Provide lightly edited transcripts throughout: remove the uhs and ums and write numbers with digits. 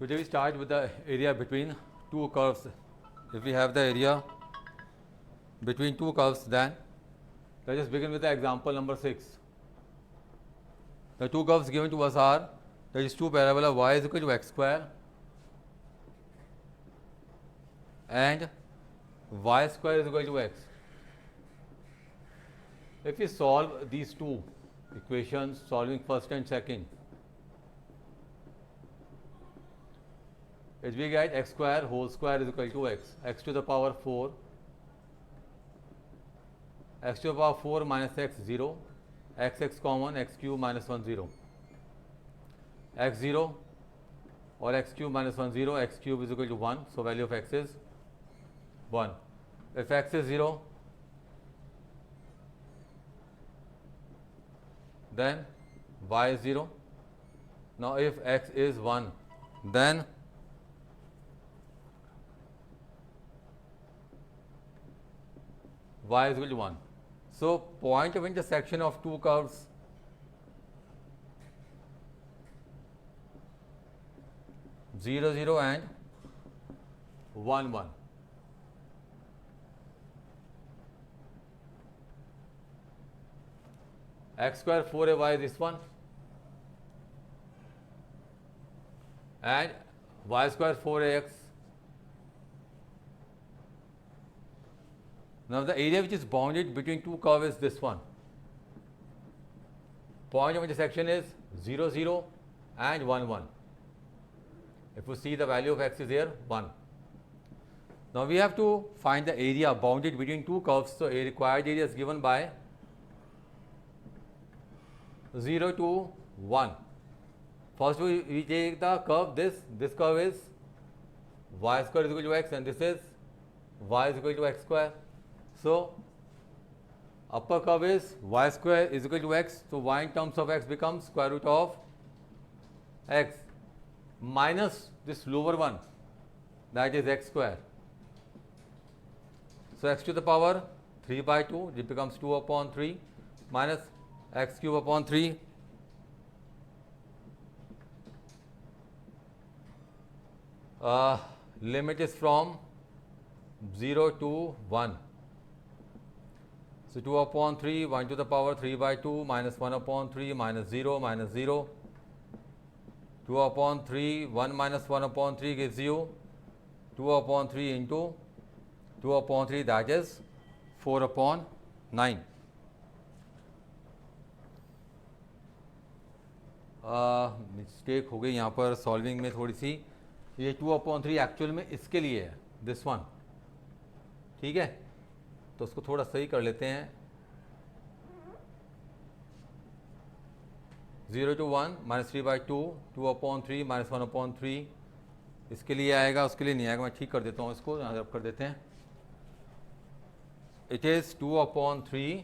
Today we start with the area between two curves. If we have the area between two curves, then let us begin with the example number 6. The two curves given to us are, there is two parabola y is equal to x square and y square is equal to x. If we solve these two equations, solving first and second, we get x square whole square is equal to x to the power 4, x to the power 4 minus x 0, x common, x cube minus 1 0, x 0 or x cube minus 1 0, x cube is equal to 1, so value of x is 1. If x is 0, then y is 0. Now if x is 1, then y is equal to 1. So point of intersection of two curves (0, 0) and 1, 1. X square 4ay is this one, and y square 4ax. Now the area which is bounded between two curves is this one. Point of intersection is 0, 0 and 1, 1. If you see, the value of x is here 1. Now we have to find the area bounded between two curves. So a required area is given by 0 to 1. First we take the curve, this curve is y square is equal to x and this is y is equal to x square. So upper curve is y square is equal to x, so y in terms of x becomes square root of x minus this lower one, that is x square. So x to the power 3 by 2, it becomes 2 upon 3 minus x cube upon 3 . Limit is from 0 to 1. So 2 upon 3, 1 to the power 3 by 2 minus 1 upon 3 minus 0 minus 0. 2 upon 3, 1 minus 1 upon 3 gives you 2 upon 3 into 2 upon 3, that is 4 upon 9. Mistake हो गई यहाँ पर solving में थोड़ी सी, ये 2 upon 3 actual में इसके लिए है, दिस वन, ठीक है, तो उसको थोड़ा सही कर लेते हैं. 0 to 1 minus 3 by 2, 2 upon 3 minus 1 upon 3, इसके लिए आएगा, उसके लिए नहीं आएगा, मैं ठीक कर देता हूँ इसको, यहाँ रब कर देते हैं. It is 2 upon 3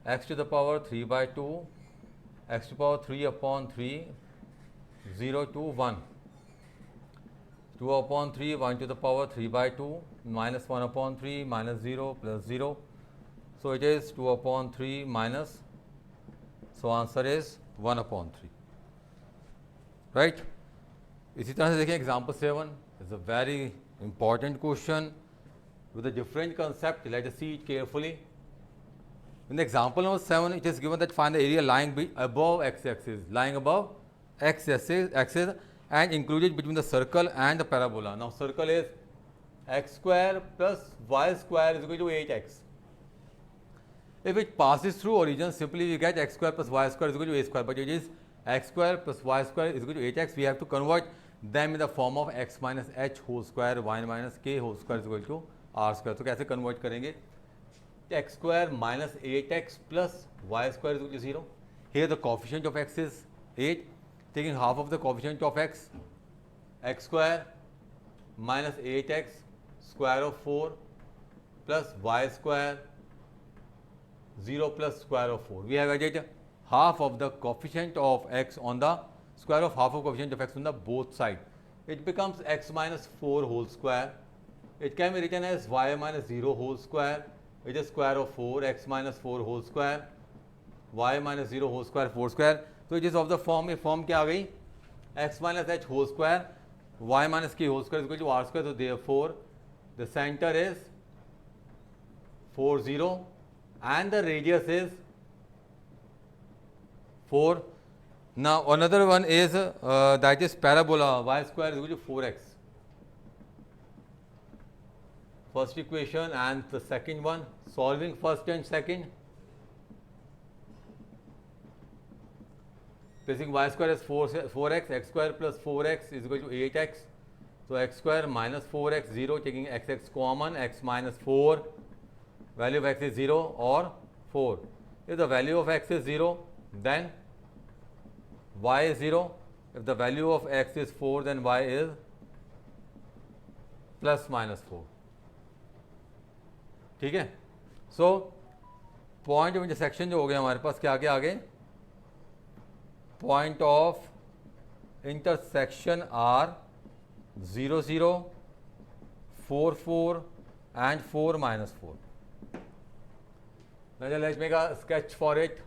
x to the power 3 by 2, x to the power 3 upon 3, 0 to 1. 2 upon 3, 1 to the power 3 by 2, minus 1 upon 3, minus 0, plus 0. So it is 2 upon 3 minus, so answer is 1 upon 3. Right? इसी तरह से देखें example 7 is a very important question with a different concept. Let us see it carefully. In the example number 7, it is given that find the area lying above x-axis, x-axis and included between the circle and the parabola. Now circle is x square plus y square is equal to 8x. If it passes through origin, simply we get x square plus y square is equal to a square, but it is x square plus y square is equal to 8x. We have to convert them in the form of x minus h whole square, y minus k whole square is equal to r square. तो कैसे convert करेंगे? X square minus 8x plus y square is equal to 0. Here the coefficient of x is 8. Taking half of the coefficient of x, x square minus 8x square of 4 plus y square 0 plus square of 4. We have added half of the coefficient of x on the square of half of coefficient of x on the both sides. It becomes x minus 4 whole square. It can be written as y minus 0 whole square. It is square of 4, x minus 4 whole square, y minus 0 whole square 4 square. तो it is of the form, ये form क्या आ गई, x minus h whole square, y minus k whole square is equal to r square. So therefore the center is 4 0 and the radius is 4. Now another one is that is parabola y square is equal to 4x. First equation and the second one, solving first and second. Placing y square as 4x, x square plus 4x is equal to 8x. So x square minus 4x 0, taking x common, x minus 4, value of x is 0 or 4. If the value of x is 0, then y is 0. If the value of x is 4, then y is plus minus 4. ठीक है. So point of intersection जो हो गया हमारे पास, क्या आ गया आगे, point of intersection are 0 0, 4 4 and 4 minus 4. Now let's make a sketch for it.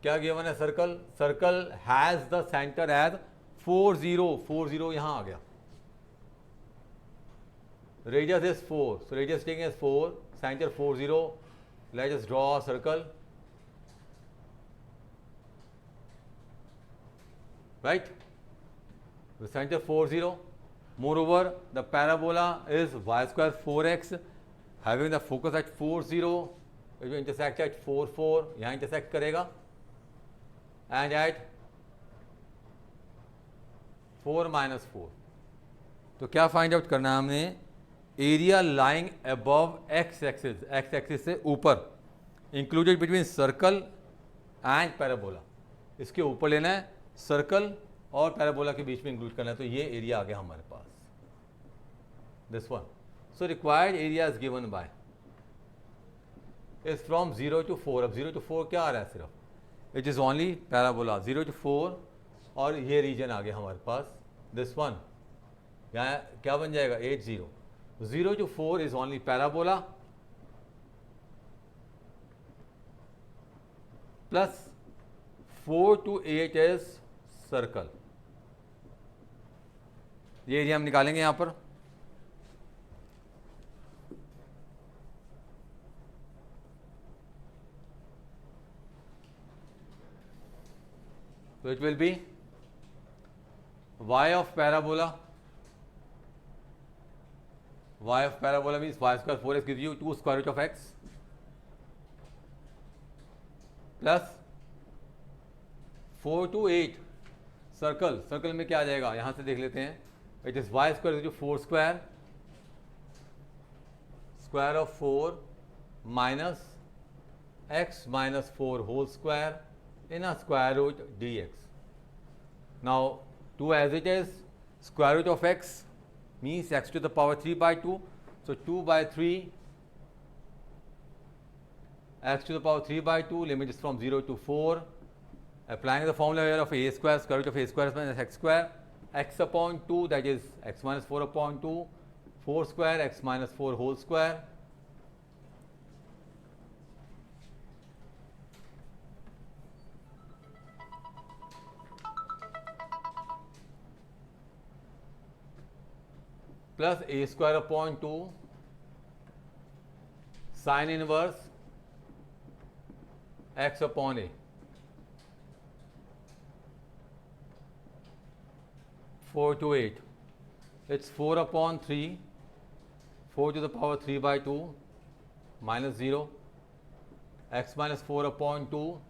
क्या गिवन है, circle. Circle has the centre as 4 0, 4 0 यहां आ गया. Radius is 4, so radius taking as 4, center 4 0. Let us draw a circle. Right? The center 4 0. Moreover, the parabola is y square 4x, having the focus at 4 0. It will intersect at 4 4. यहाँ intersect करेगा, and at 4 minus 4. तो क्या find out करना है हमने, area lying above x axis से ऊपर, included between circle and parabola. इसके ऊपर लेना है, सर्कल और पैराबोला के बीच में इंक्लूड करना है. तो ये एरिया आ गया हमारे पास, this one. So required area is given by is from 0 to 4. अब 0 to 4 क्या आ रहा है, सिर्फ it is only parabola 0 to 4, और ये रीजन आ गया हमारे पास, दिस वन. यहाँ क्या बन जाएगा, 8 0. 0 to 4 is only parabola plus 4 to 8 is circle. ये एरिया हम निकालेंगे यहां पर. So it will be y of parabola. Y of parabola means y square 4x gives you 2 square root of x plus 4 to 8 circle. Circle में क्या आ जाएगा, यहां से देख लेते हैं. It is y square is 4 square, square of 4 minus x minus 4 whole square in a square root dx. Now 2 as it is, square root of x means x to the power 3 by 2. So 2 by 3, x to the power 3 by 2, limit is from 0 to 4. Applying the formula here of a square, square root of a square is minus x square, x upon 2, that is x minus 4 upon 2, 4 square, x minus 4 whole square. Plus a square upon 2 sin inverse x upon a. 4 to 8. It's 4 upon 3, 4 to the power 3 by 2 minus 0, x minus 4 upon 2.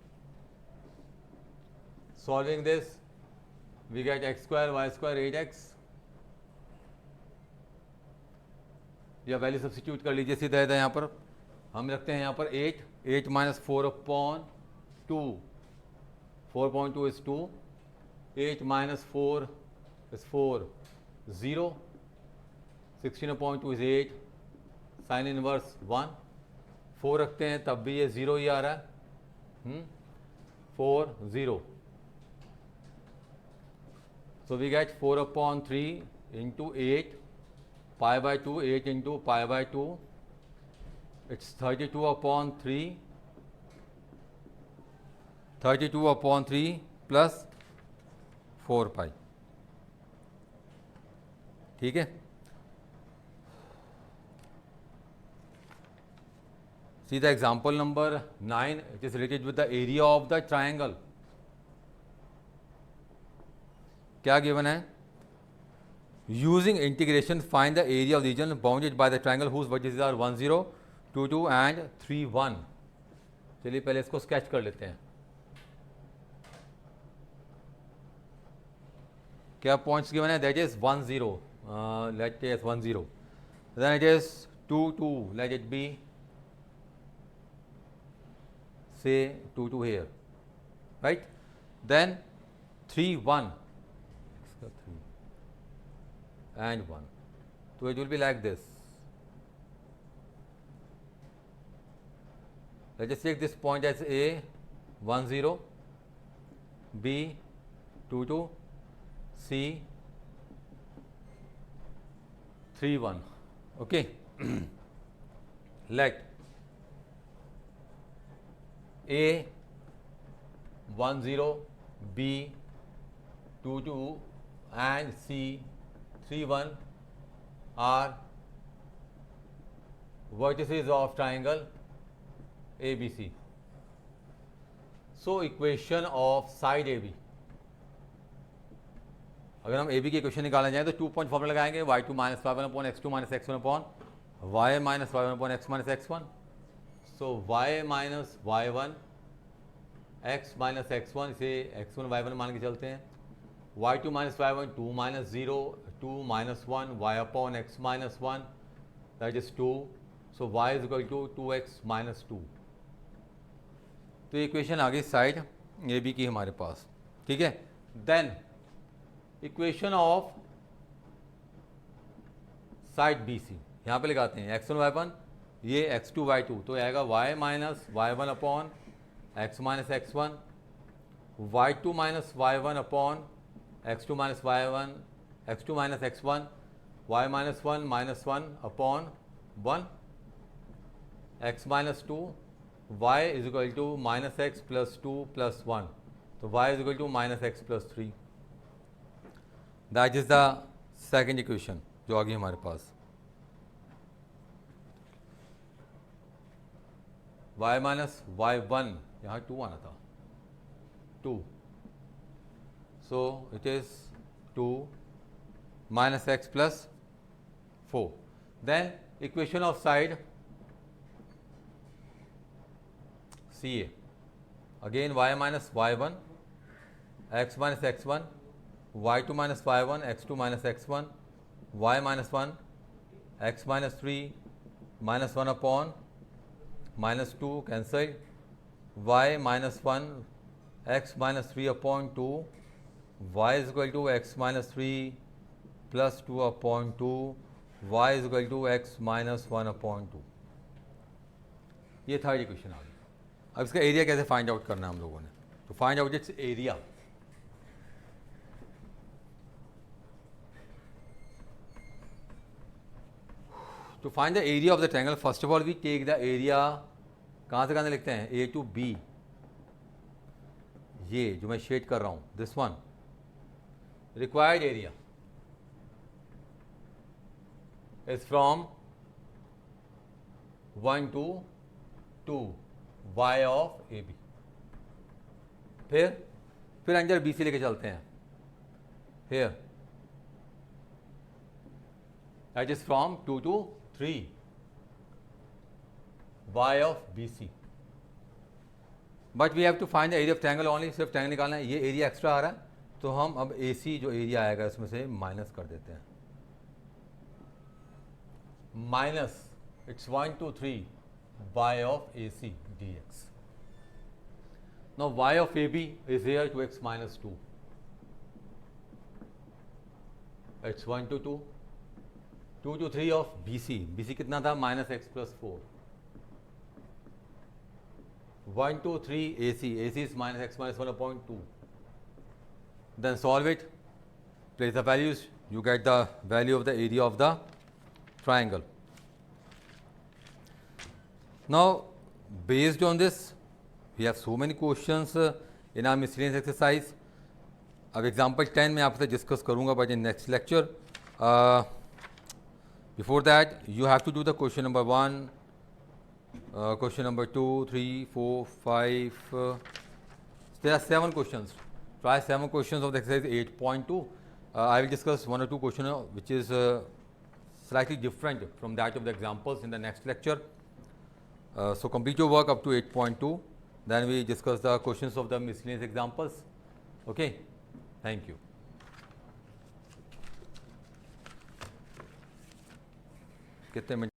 Solving this, we get x square, y square, 8x. या value substitute कर लीजिए सीधा सीधा. यहाँ पर हम रखते हैं यहाँ पर 8 minus 4 upon 2, 4.2 is 2, 8 minus 4 is 4, 0, 16.2 is 8, sine inverse 1, 4 रखते हैं तब भी ये 0 ही आ रहा है, 4 0. So we get 4 upon 3 into 8 pi by 2, 8 into pi by 2, it's 32 upon 3, 32 upon 3 plus 4 पाई. ठीक है. See the example number 9, it is related with the area of the triangle. क्या given है? Using integration find the area of the region bounded by the triangle whose vertices are 1 0, 2 2 and 3 1. चलिए पहले इसको sketch कर लेते हैं. क्या points given है? That is 1 0. Let it 1 0. Then it is 2 2. Let it be say 2 2 here, right? Then 3 1 and 1. So it will be like this. Let us take this point as A 1 0, B 2 2, C 3 1. Okay. Let A 1 0, B 2 2 and C 3 1 are vertices of triangle ABC. So equation of side AB. अगर हम AB की equation निकालना चाहें तो 2 point formula लगाएंगे y2 minus y1 upon x2 minus x1 upon y minus y1 upon x minus x1. So y minus y1 x minus x1, इसे x1 y1 मान के चलते हैं. y2 minus y1 2 minus 0, 2 minus 1 y upon x minus 1 that is 2. So y is equal to 2x minus 2. तो equation आ गई side A B की हमारे पास. ठीक है. Then equation of side B C यहाँ पे लगाते हैं. x1 y1 ये x2 y2 तो आएगा y minus y1 upon x minus x1, y2 minus y1 upon x2 minus y1, x2 minus x1, y minus 1 minus 1 upon 1, x minus 2, y is equal to minus x plus 2 plus 1. तो y is equal to minus x plus 3. That is the second equation जो आ गई हमारे पास. y minus y1 यहाँ 2 आना था 2. So it is 2 minus x plus 4. Then equation of side C A again y minus y1 x minus x1, y2 minus y1, x2 minus x1, y minus 1, x minus 3 minus 1 upon minus 2 cancel, y minus 1 x minus 3 upon 2, y is equal to x minus 3 plus 2 upon 2, y is equal to x minus 1 upon 2. ये third equation आ गई. अब इसका area कैसे find out करना है हम लोगों ने? तो find out it's area. To find the area of the triangle, first of all we take the area. कहाँ से कहाँ लिखते हैं? A to B. ये जो मैं शेड कर रहा हूँ, this one. Required area is from 1 to 2 y of AB. फिर अंदर BC लेके चलते हैं. Here that is from 2 to 3 y of BC. But we have to find the area of triangle only. सिर्फ ट्रायंगल निकालना है. ये एरिया एक्स्ट्रा आ रहा है तो हम अब AC जो एरिया आएगा उसमें से माइनस कर देते हैं. Minus it's 1 to 3 y of AC dx. Now y of AB is here 2x minus 2. It's 1 to 2. 2 to 3 of BC. BC कितना था? Minus x plus 4. 1 to 3 AC. AC is minus x minus 1 upon 2. Then solve it. Place the values. You get the value of the area of the triangle. Now, based on this, we have so many questions in our miscellaneous exercise. अब example 10 मैं आपसे discuss करूँगा but in next lecture. Before that you have to do the question number 1, question number 2, 3, 4, 5. There are 7 questions. Try 7 questions of the exercise 8.2. I will discuss 1 or 2 questions which is slightly different from that of the examples in the next lecture. So complete your work up to 8.2. Then we discuss the questions of the miscellaneous examples. Okay. Thank you. कितने minute